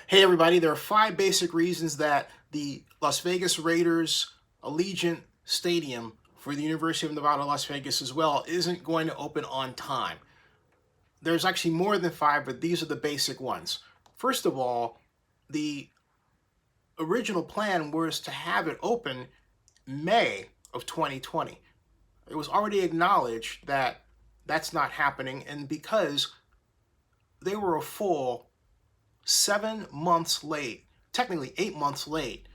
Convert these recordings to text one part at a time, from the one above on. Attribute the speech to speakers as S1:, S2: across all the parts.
S1: Hey everybody, there are 5 basic reasons that the Las Vegas Raiders Allegiant Stadium for the University of Nevada, Las Vegas as well isn't going to open on time. There's actually more than 5, but these are the basic ones. First of all, the original plan was to have it open May of 2020. It was already acknowledged that that's not happening, and because they were a full 7 months late, technically 8 months late,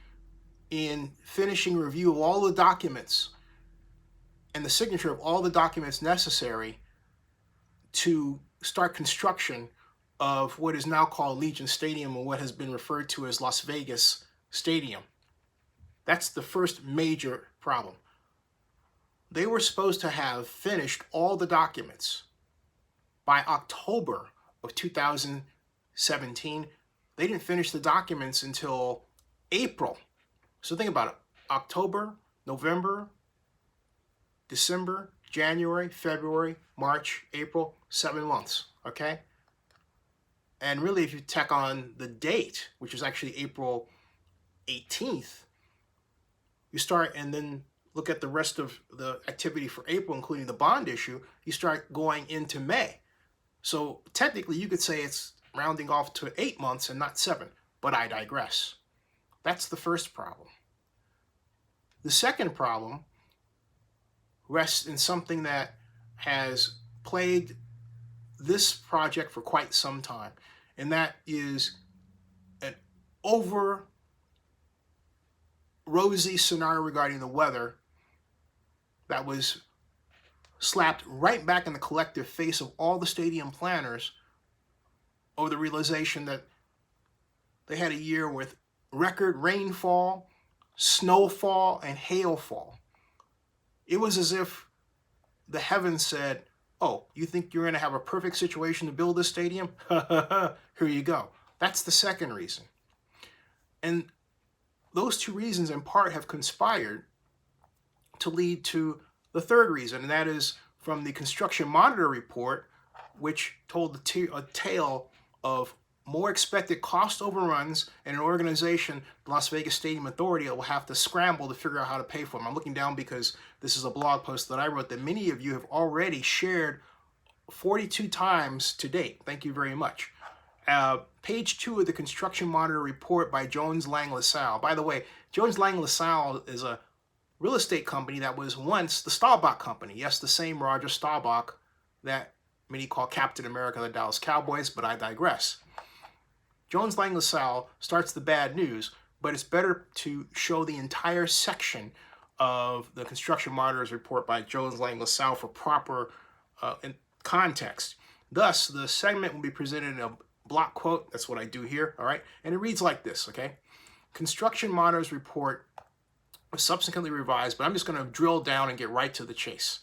S1: in finishing review of all the documents and the signature of all the documents necessary to start construction of what is now called Allegiant Stadium and what has been referred to as Las Vegas Stadium. That's the first major problem. They were supposed to have finished all the documents by October of 2017. They didn't finish the documents until April. So think about it. October, November, December, January, February, March, April, 7 months, okay? And really, if you tack on the date, which is actually April 18th, you start and then look at the rest of the activity for April, including the bond issue, you start going into May. So technically, you could say it's rounding off to 8 months and not 7, but I digress. That's the first problem. The second problem rests in something that has plagued this project for quite some time, and that is an over rosy scenario regarding the weather that was slapped right back in the collective face of all the stadium planners over the realization that they had a year with record rainfall, snowfall, and hailfall. It was as if the heavens said, oh, you think you're going to have a perfect situation to build this stadium? Here you go. That's the second reason. And those 2 reasons in part have conspired to lead to the third reason, and that is from the Construction Monitor report, which told a tale of more expected cost overruns and an organization, the Las Vegas Stadium Authority, that will have to scramble to figure out how to pay for them. I'm looking down because this is a blog post that I wrote that many of you have already shared 42 times to date. Thank you very much. Page 2 of the Construction Monitor report by Jones Lang LaSalle. By the way, Jones Lang LaSalle is a real estate company that was once the Staubach Company. Yes, the same Roger Staubach that many call Captain America of the Dallas Cowboys, but I digress. Jones Lang LaSalle starts the bad news, but it's better to show the entire section of the Construction Monitor's report by Jones Lang LaSalle for proper context. Thus, the segment will be presented in a block quote. That's what I do here, all right? And it reads like this, okay? Construction Monitor's report was subsequently revised, but I'm just going to drill down and get right to the chase.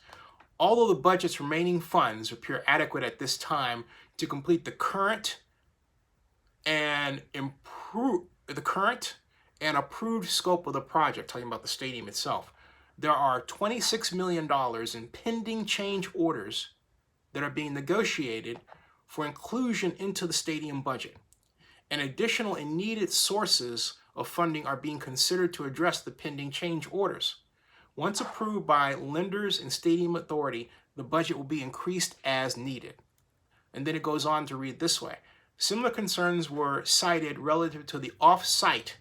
S1: Although the budget's remaining funds appear adequate at this time to complete the current and approved scope of the project, talking about the stadium itself, there are $26 million in pending change orders that are being negotiated for inclusion into the stadium budget. And additional and needed sources of funding are being considered to address the pending change orders. Once approved by lenders and stadium authority, the budget will be increased as needed. And then it goes on to read this way. Similar concerns were cited relative to the off-site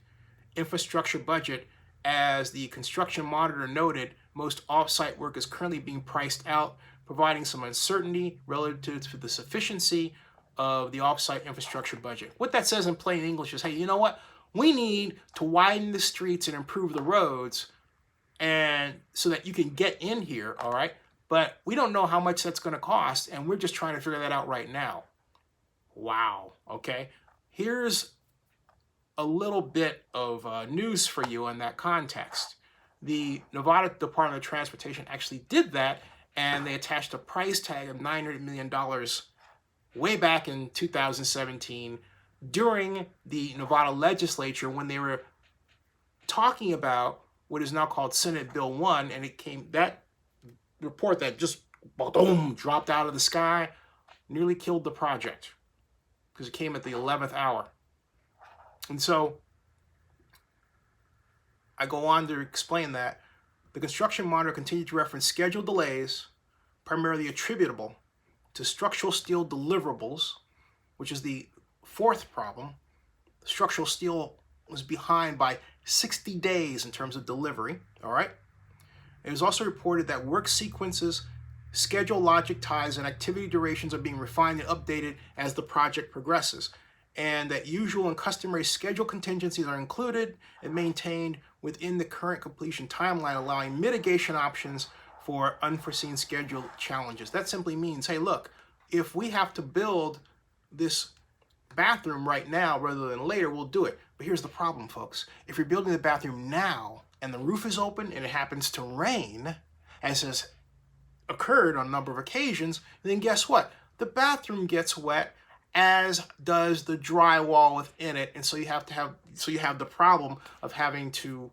S1: infrastructure budget. As the Construction Monitor noted, most off-site work is currently being priced out, providing some uncertainty relative to the sufficiency of the off-site infrastructure budget. What that says in plain English is, hey, you know what? We need to widen the streets and improve the roads and so that you can get in here, all right? But we don't know how much that's going to cost, and we're just trying to figure that out right now. Wow, okay? Here's a little bit of news for you in that context. The Nevada Department of Transportation actually did that, and they attached a price tag of $900 million way back in 2017 during the Nevada legislature when they were talking about what is now called Senate Bill 1, and it came, that report that just boom, dropped out of the sky, nearly killed the project because it came at the 11th hour. And so I go on to explain that the construction monitor continued to reference schedule delays, primarily attributable to structural steel deliverables, which is the fourth problem. Structural steel was behind by 60 days in terms of delivery, all right? It was also reported that work sequences, schedule logic ties, and activity durations are being refined and updated as the project progresses, and that usual and customary schedule contingencies are included and maintained within the current completion timeline, allowing mitigation options for unforeseen schedule challenges. That simply means, hey, look, if we have to build this bathroom right now rather than later, we'll do it. But here's the problem, folks. If you're building the bathroom now and the roof is open and it happens to rain, as has occurred on a number of occasions, then guess what? The bathroom gets wet, as does the drywall within it, and so you have the problem of having to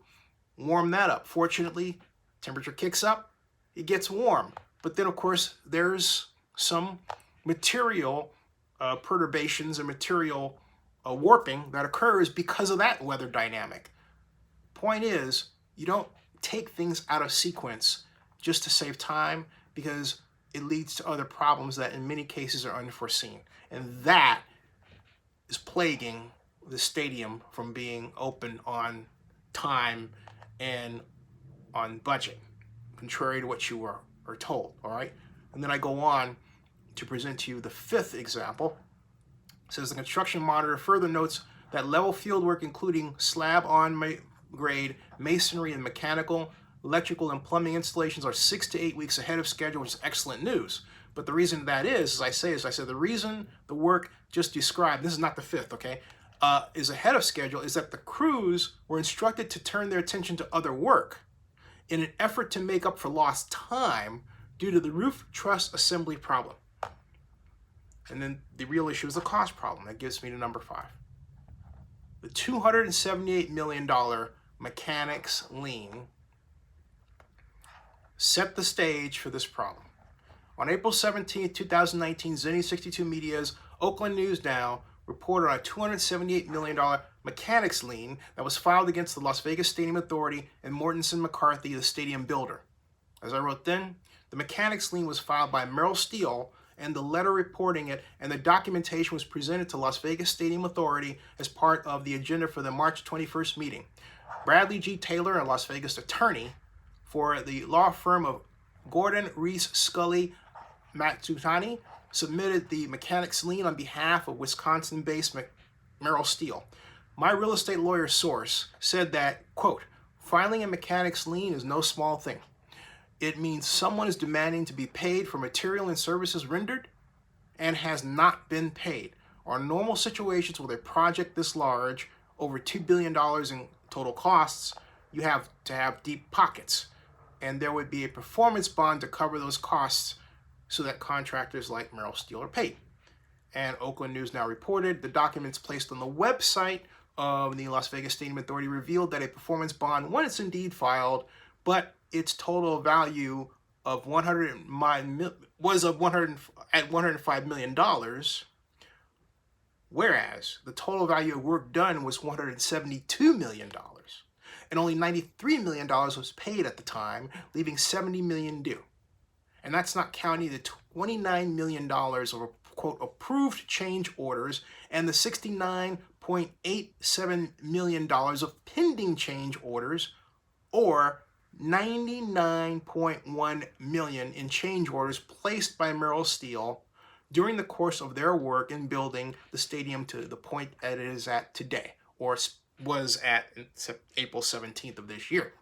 S1: warm that up. Fortunately, temperature kicks up, it gets warm, but then of course there's some material perturbations and material warping that occurs because of that weather dynamic. Point is, you don't take things out of sequence just to save time, because it leads to other problems that in many cases are unforeseen. And that is plaguing the stadium from being open on time and on budget, contrary to what you are told, all right? And then I go on to present to you the fifth example. It says the construction monitor further notes that level field work, including slab on grade masonry and mechanical, electrical, and plumbing installations, are 6 to 8 weeks ahead of schedule, which is excellent news. But the reason that is, as I said, the reason the work just described, this is not the fifth, okay, is ahead of schedule, is that the crews were instructed to turn their attention to other work in an effort to make up for lost time due to the roof truss assembly problem. And then the real issue is the cost problem. That gives me to number 5. The $278 million mechanics lien set the stage for this problem. On April 17, 2019, Zenny 62 Media's Oakland News Now reported on a $278 million mechanics lien that was filed against the Las Vegas Stadium Authority and Mortenson McCarthy, the stadium builder. As I wrote then, the mechanics lien was filed by Merrill Steel, and the letter reporting it and the documentation was presented to Las Vegas Stadium Authority as part of the agenda for the March 21st meeting. Bradley G. Taylor, a Las Vegas attorney for the law firm of Gordon, Reese, Scully, Matsutani, submitted the mechanics lien on behalf of Wisconsin-based Merrill Steel. My real estate lawyer source said that, quote, filing a mechanics lien is no small thing. It means someone is demanding to be paid for material and services rendered and has not been paid. Or in normal situations with a project this large, over $2 billion in total costs, you have to have deep pockets. And there would be a performance bond to cover those costs so that contractors like Merrill Steel are paid. And Oakland News Now reported the documents placed on the website of the Las Vegas Stadium Authority revealed that a performance bond was indeed filed, but its total value of $105 million, whereas the total value of work done was $172 million, and only $93 million was paid at the time, leaving $70 million due. And that's not counting the $29 million of, quote, approved change orders and the $69.87 million of pending change orders, or $99.1 million in change orders placed by Merrill Steel during the course of their work in building the stadium to the point that it is at today, or was at April 17th of this year.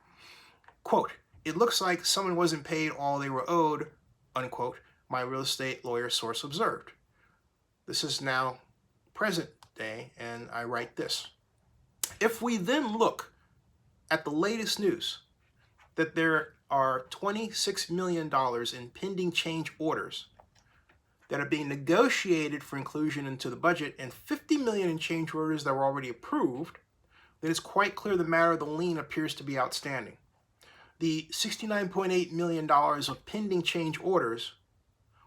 S1: Quote, it looks like someone wasn't paid all they were owed, unquote, my real estate lawyer source observed. This is now present day, and I write this. If we then look at the latest news, that there are $26 million in pending change orders that are being negotiated for inclusion into the budget, and $50 million in change orders that were already approved, then it's quite clear the matter of the lien appears to be outstanding. The $69.8 million of pending change orders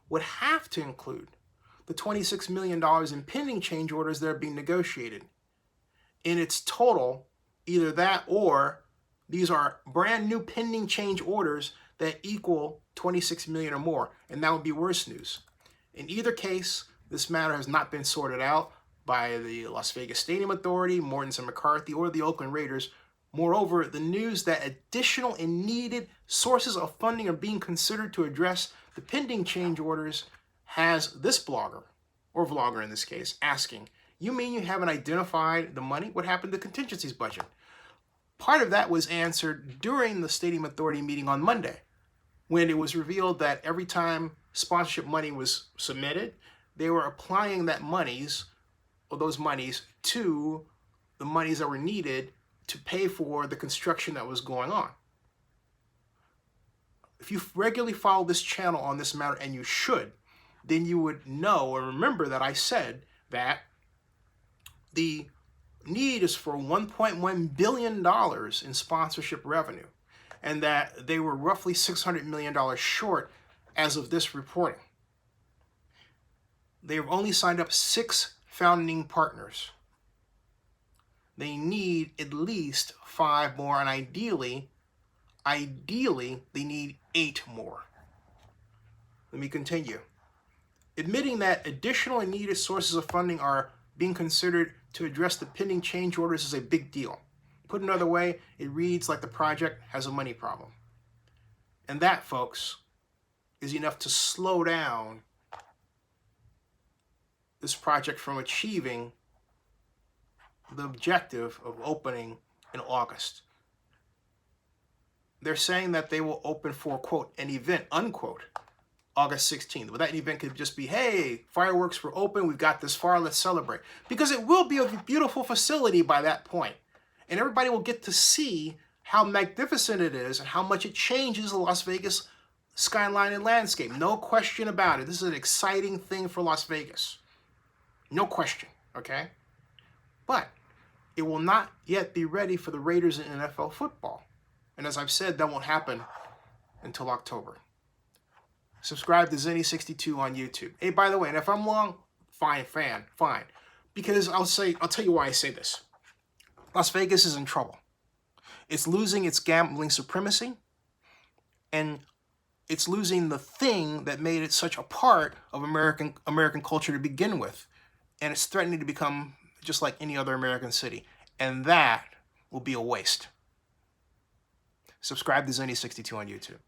S1: would have to include the $26 million in pending change orders that are being negotiated. in its total, either that or these are brand new pending change orders that equal 26 million or more, and that would be worse news. In either case, this matter has not been sorted out by the Las Vegas Stadium Authority, Mortensen and McCarthy, or the Oakland Raiders. Moreover, the news that additional and needed sources of funding are being considered to address the pending change orders has this blogger, or vlogger in this case, asking, "You mean you haven't identified the money? What happened to the contingencies budget?" Part of that was answered during the Stadium Authority meeting on Monday, when it was revealed that every time sponsorship money was submitted, they were applying those monies to the monies that were needed to pay for the construction that was going on. If you regularly follow this channel on this matter, and you should, then you would know or remember that I said that the need is for $1.1 billion in sponsorship revenue, and that they were roughly $600 million short as of this reporting. They have only signed up 6 founding partners. They need at least 5 more, and ideally, they need 8 more. Let me continue. Admitting that additional and needed sources of funding are being considered to address the pending change orders is a big deal. Put another way, it reads like the project has a money problem. And that, folks, is enough to slow down this project from achieving the objective of opening in August. They're saying that they will open for, quote, an event, unquote, August 16th. But that event could just be, hey, fireworks were open, we've got this far, let's celebrate. Because it will be a beautiful facility by that point. And everybody will get to see how magnificent it is and how much it changes the Las Vegas skyline and landscape. No question about it. This is an exciting thing for Las Vegas. No question, okay? But it will not yet be ready for the Raiders in NFL football. And as I've said, that won't happen until October. Subscribe to Zenny62 on YouTube. Hey, by the way, and if I'm wrong, fine. Because I'll tell you why I say this. Las Vegas is in trouble. It's losing its gambling supremacy, and it's losing the thing that made it such a part of American culture to begin with. And it's threatening to become just like any other American city. And that will be a waste. Subscribe to Zenny62 on YouTube.